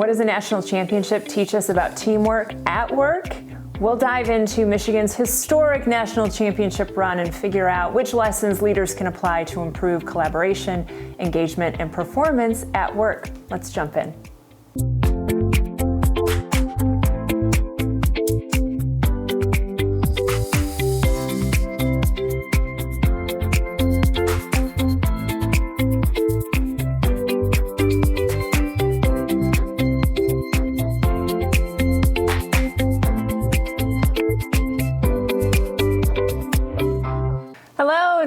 What does a national championship teach us about teamwork at work? We'll dive into Michigan's historic national championship run and figure out which lessons leaders can apply to improve collaboration, engagement, and performance at work. Let's jump in.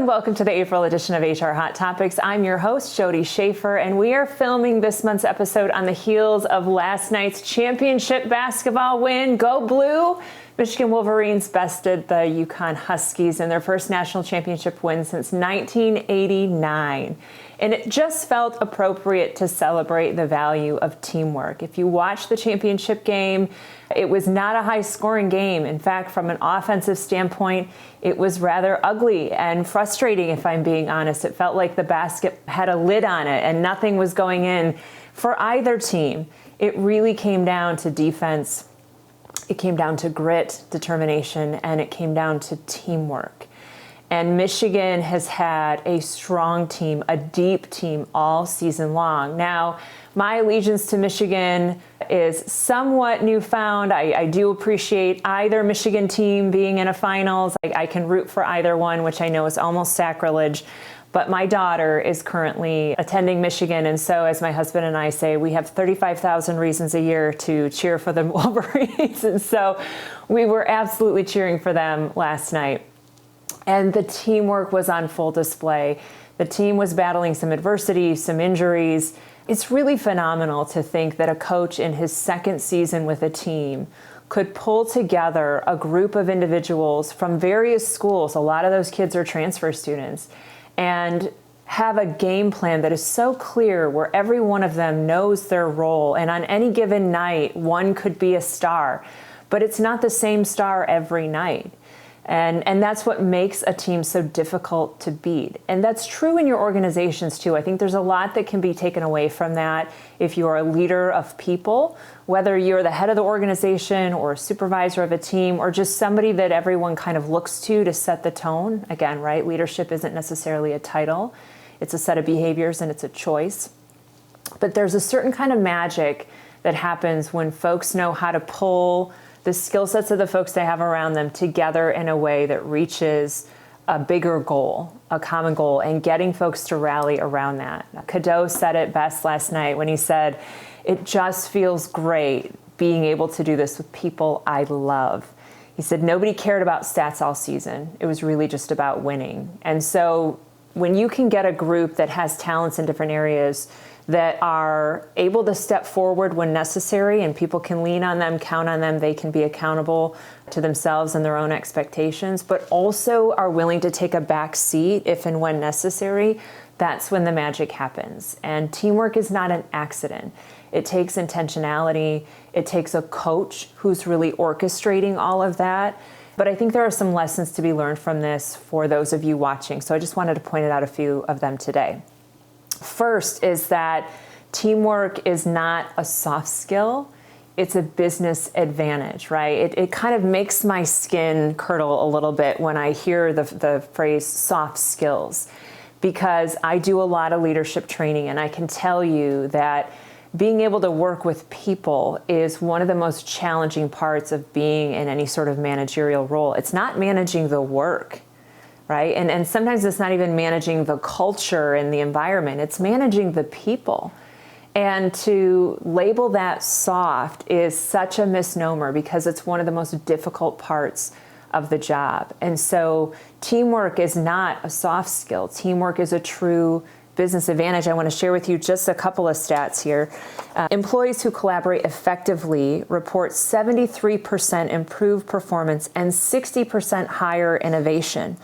Welcome to the April edition of HR Hot Topics. I'm your host, Jodi Schafer, and we are filming this month's episode on the heels of last night's championship basketball win. Go Blue! Michigan Wolverines bested the UConn Huskies in their first national championship win since 1989. And it just felt appropriate to celebrate the value of teamwork. If you watch the championship game, it was not a high-scoring game. In fact, from an offensive standpoint, it was rather ugly and frustrating, if I'm being honest. It felt like the basket had a lid on it and nothing was going in for either team. It really came down to defense. It came down to grit, determination, and it came down to teamwork. And Michigan has had a strong team, a deep team all season long. Now, my allegiance to Michigan is somewhat newfound. I do appreciate either Michigan team being in a finals. I can root for either one, which I know is almost sacrilege. But my daughter is currently attending Michigan, and so as my husband and I say, we have 35,000 reasons a year to cheer for the Wolverines. And so we were absolutely cheering for them last night. And the teamwork was on full display. The team was battling some adversity, some injuries. It's really phenomenal to think that a coach in his second season with a team could pull together a group of individuals from various schools. A lot of those kids are transfer students, and have a game plan that is so clear where every one of them knows their role. And on any given night, one could be a star, but it's not the same star every night. And that's what makes a team so difficult to beat. And that's true in your organizations too. I think there's a lot that can be taken away from that if you're a leader of people, whether you're the head of the organization or a supervisor of a team or just somebody that everyone kind of looks to set the tone. Again, right? Leadership isn't necessarily a title. It's a set of behaviors and it's a choice. But there's a certain kind of magic that happens when folks know how to pull the skill sets of the folks they have around them together in a way that reaches a bigger goal, a common goal, and getting folks to rally around that. Cadeau said it best last night when he said, "It just feels great being able to do this with people I love." He said, nobody cared about stats all season. It was really just about winning. And so when you can get a group that has talents in different areas that are able to step forward when necessary and people can lean on them, count on them, they can be accountable to themselves and their own expectations, but also are willing to take a back seat if and when necessary, that's when the magic happens. And teamwork is not an accident. It takes intentionality. It takes a coach who's really orchestrating all of that. But I think there are some lessons to be learned from this for those of you watching. So I just wanted to point out a few of them today. First is that teamwork is not a soft skill. It's a business advantage, right? It kind of makes my skin curdle a little bit when I hear the phrase soft skills, because I do a lot of leadership training, and I can tell you that being able to work with people is one of the most challenging parts of being in any sort of managerial role. It's not managing the work, right? And sometimes it's not even managing the culture and the environment. It's managing the people. And to label that soft is such a misnomer because it's one of the most difficult parts of the job. And so teamwork is not a soft skill. Teamwork is a true business advantage. I want to share with you just a couple of stats here. Employees who collaborate effectively report 73% improved performance and 60% higher innovation.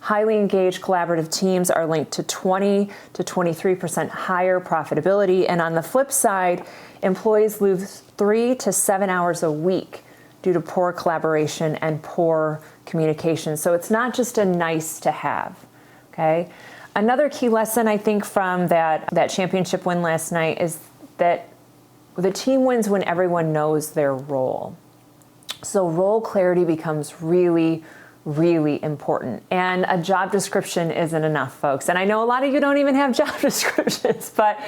Highly engaged collaborative teams are linked to 20 to 23% higher profitability. And on the flip side, employees lose 3 to 7 hours a week due to poor collaboration and poor communication. So it's not just a nice to have, okay? Another key lesson I think from that championship win last night is that The team wins when everyone knows their role. So role clarity becomes really, really important. And a job description isn't enough, folks. And I know a lot of you don't even have job descriptions, but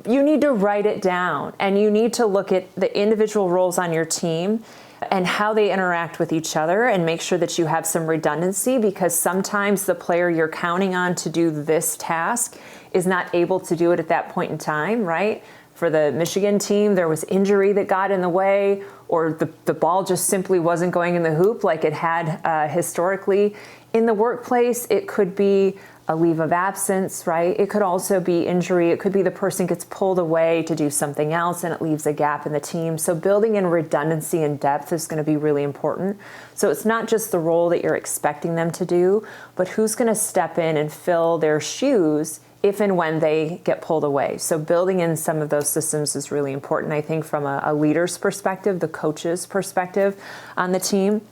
you need to write it down, and you need to look at the individual roles on your team and how they interact with each other, and make sure that you have some redundancy, because sometimes the player you're counting on to do this task is not able to do it at that point in time, right? For the Michigan team, there was injury that got in the way, or the ball just simply wasn't going in the hoop like it had historically. In the workplace, it could be a leave of absence, right? It could also be injury. It could be the person gets pulled away to do something else and it leaves a gap in the team. So building in redundancy and depth is going to be really important. So it's not just the role that you're expecting them to do, but who's going to step in and fill their shoes if and when they get pulled away. So building in some of those systems is really important, I think, from a leader's perspective, the coach's perspective on the team.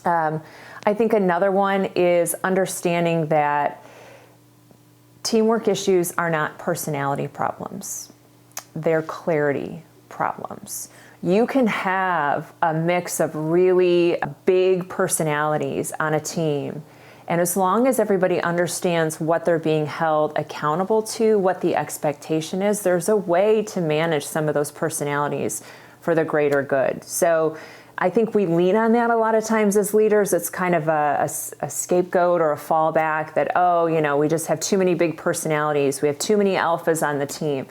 I think another one is understanding that teamwork issues are not personality problems. They're clarity problems. You can have a mix of really big personalities on a team, and as long as everybody understands what they're being held accountable to, what the expectation is, there's a way to manage some of those personalities for the greater good. So I think we lean on that a lot of times as leaders. It's kind of a scapegoat or a fallback that, oh, we just have too many big personalities. We have too many alphas on the team.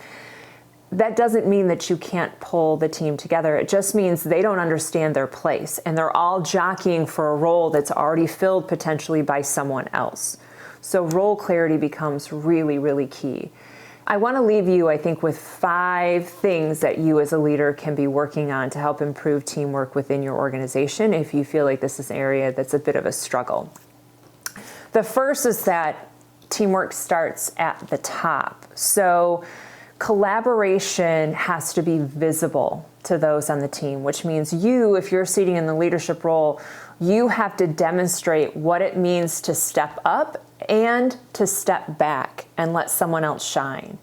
That doesn't mean that you can't pull the team together. It just means they don't understand their place, and they're all jockeying for a role that's already filled potentially by someone else. So role clarity becomes really, really key. I want to leave you, I think, with 5 things that you as a leader can be working on to help improve teamwork within your organization if you feel like this is an area that's a bit of a struggle. The first is that teamwork starts at the top. So collaboration has to be visible to those on the team, which means you, if you're sitting in the leadership role, you have to demonstrate what it means to step up and to step back and let someone else shine.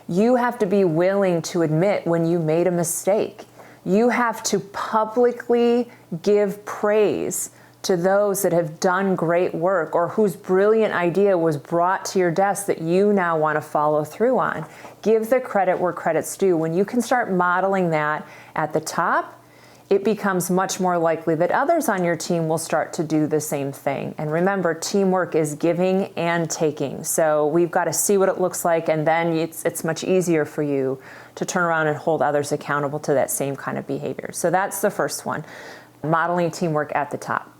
You have to be willing to admit when you made a mistake. You have to publicly give praise to those that have done great work or whose brilliant idea was brought to your desk that you now want to follow through on. Give the credit where credit's due. When you can start modeling that at the top, it becomes much more likely that others on your team will start to do the same thing. And remember, teamwork is giving and taking. So we've got to see what it looks like, and then it's much easier for you to turn around and hold others accountable to that same kind of behavior. So that's the first one, modeling teamwork at the top.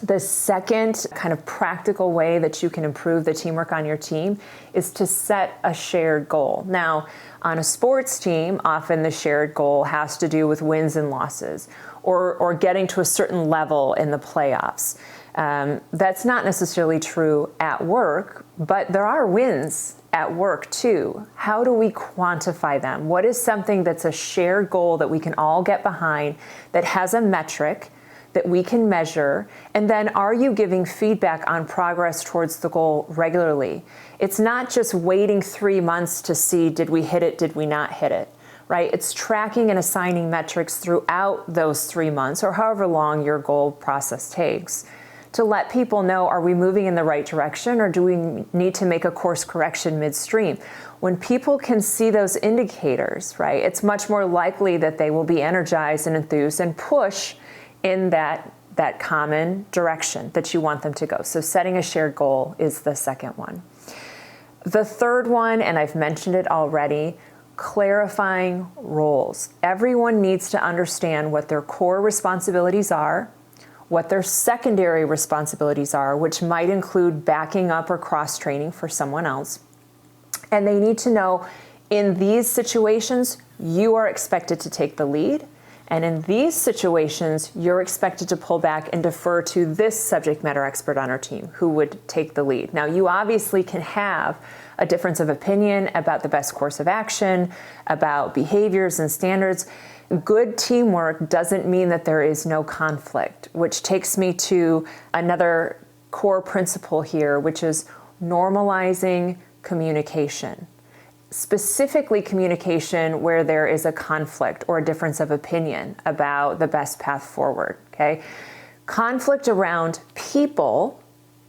The second kind of practical way that you can improve the teamwork on your team is to set a shared goal. Now, on a sports team, often the shared goal has to do with wins and losses or getting to a certain level in the playoffs. That's not necessarily true at work, but there are wins at work too. How do we quantify them? What is something that's a shared goal that we can all get behind that has a metric that we can measure? And then are you giving feedback on progress towards the goal regularly? It's not just waiting 3 months to see, did we hit it, did we not hit it, right? It's tracking and assigning metrics throughout those 3 months or however long your goal process takes to let people know, are we moving in the right direction or do we need to make a course correction midstream? When people can see those indicators, right, it's much more likely that they will be energized and enthused and push in that common direction that you want them to go. So setting a shared goal is the second one. The third one, and I've mentioned it already, clarifying roles. Everyone needs to understand what their core responsibilities are, what their secondary responsibilities are, which might include backing up or cross-training for someone else. And they need to know, in these situations, you are expected to take the lead. And in these situations, you're expected to pull back and defer to this subject matter expert on our team who would take the lead. Now, you obviously can have a difference of opinion about the best course of action, about behaviors and standards. Good teamwork doesn't mean that there is no conflict, which takes me to another core principle here, which is normalizing communication. specifically communication where there is a conflict or a difference of opinion about the best path forward, okay? Conflict around people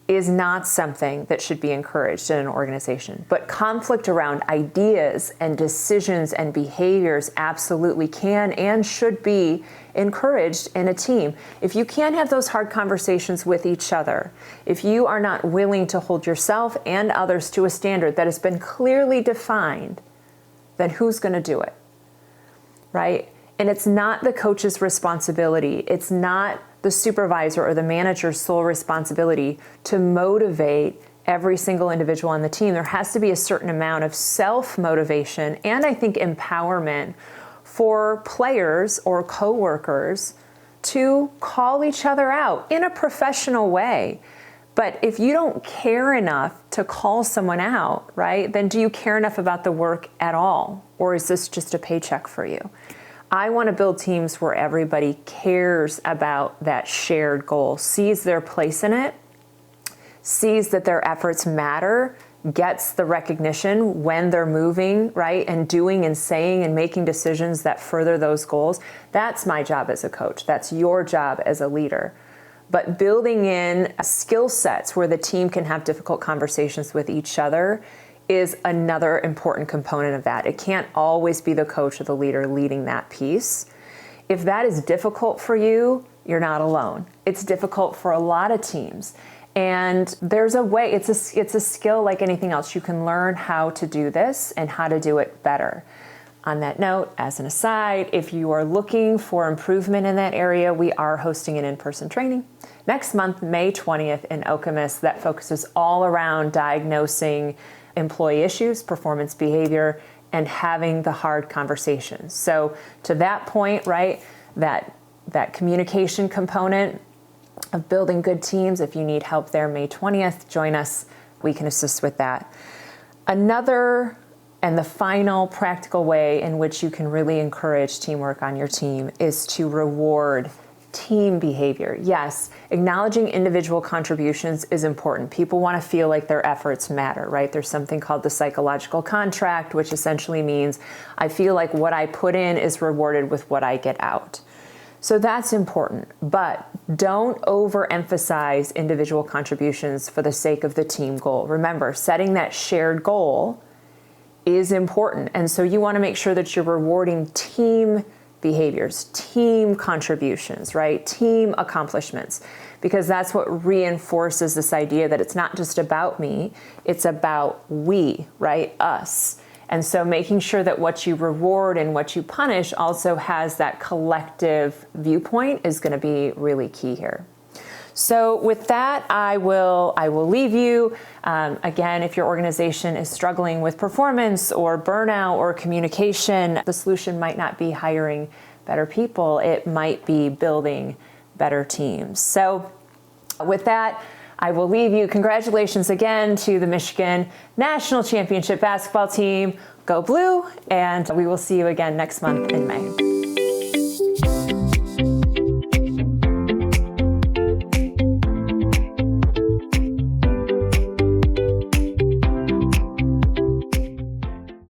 is not something that should be encouraged in an organization, but conflict around ideas and decisions and behaviors absolutely can and should be encouraged in a team. If you can't have those hard conversations with each other, if you are not willing to hold yourself and others to a standard that has been clearly defined, then who's going to do it, right? And it's not the coach's responsibility. It's not the supervisor or the manager's sole responsibility to motivate every single individual on the team. There has to be a certain amount of self-motivation and I think empowerment for players or coworkers to call each other out in a professional way. But if you don't care enough to call someone out, right, then do you care enough about the work at all? Or is this just a paycheck for you? I want to build teams where everybody cares about that shared goal, sees their place in it, sees that their efforts matter, gets the recognition when they're moving, right, and doing and saying and making decisions that further those goals. That's my job as a coach. That's your job as a leader. But building in skill sets where the team can have difficult conversations with each other is another important component of that. It can't always be the coach or the leader leading that piece. If that is difficult for you, you're not alone. It's difficult for a lot of teams. And there's a way, it's a skill like anything else. You can learn how to do this and how to do it better. On that note, as an aside, if you are looking for improvement in that area, we are hosting an in-person training next month, May 20th in Okemos, that focuses all around diagnosing employee issues, performance behavior, and having the hard conversations. So to that point, right, that communication component of building good teams, if you need help there, May 20th, join us. We can assist with that. Another and the final practical way in which you can really encourage teamwork on your team is to reward team behavior. Yes, acknowledging individual contributions is important. People want to feel like their efforts matter, right? There's something called the psychological contract, which essentially means I feel like what I put in is rewarded with what I get out. So that's important, but don't overemphasize individual contributions for the sake of the team goal. Remember, setting that shared goal is important. And so you want to make sure that you're rewarding team behaviors, team contributions, right? Team accomplishments, because that's what reinforces this idea that it's not just about me, it's about we, right? Us. And so making sure that what you reward and what you punish also has that collective viewpoint is going to be really key here. So with that, I will leave you. Again, if your organization is struggling with performance or burnout or communication, the solution might not be hiring better people. It might be building better teams. So with that, I will leave you. Congratulations again to the Michigan National Championship basketball team. Go Blue, and we will see you again next month in May.